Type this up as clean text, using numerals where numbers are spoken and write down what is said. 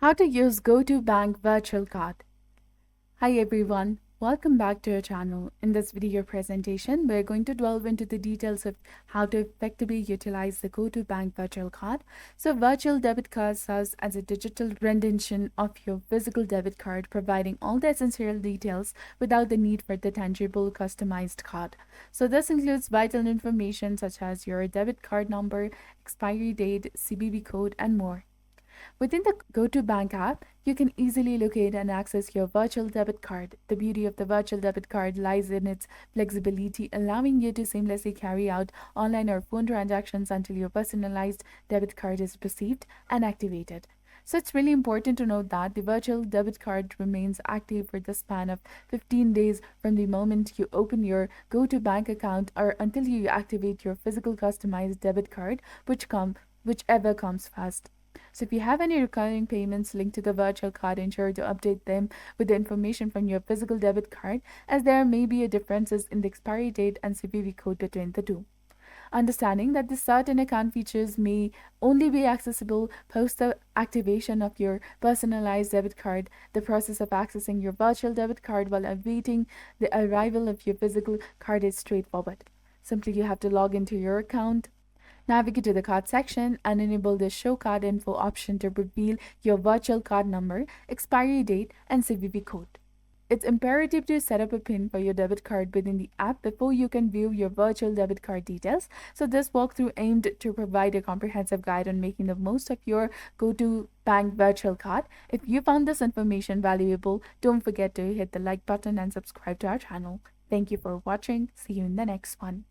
How to use Go2Bank virtual card. Hi everyone, welcome back to our channel. In this video presentation, we're going to delve into the details of how to effectively utilize the Go2Bank virtual card. So virtual debit card serves as a digital rendition of your physical debit card, providing all the essential details without the need for the tangible customized card. So this includes vital information such as your debit card number, expiry date, CVV code, and more. Within the Go2Bank app, you can easily locate and access your virtual debit card. The beauty of the virtual debit card lies in its flexibility, allowing you to seamlessly carry out online or phone transactions until your personalized debit card is received and activated. So it's really important to note that the virtual debit card remains active for the span of 15 days from the moment you open your Go2Bank account or until you activate your physical customized debit card, whichever comes first. So if you have any recurring payments linked to the virtual card, ensure to update them with the information from your physical debit card, as there may be differences in the expiry date and CVV code between the two. Understanding that the certain account features may only be accessible post the activation of your personalized debit card, the process of accessing your virtual debit card while awaiting the arrival of your physical card is straightforward. Simply you have to log into your account, navigate to the card section, and enable the Show Card Info option to reveal your virtual card number, expiry date, and CVV code. It's imperative to set up a PIN for your debit card within the app before you can view your virtual debit card details. So this walkthrough aimed to provide a comprehensive guide on making the most of your Go2Bank virtual card. If you found this information valuable, don't forget to hit the like button and subscribe to our channel. Thank you for watching. See you in the next one.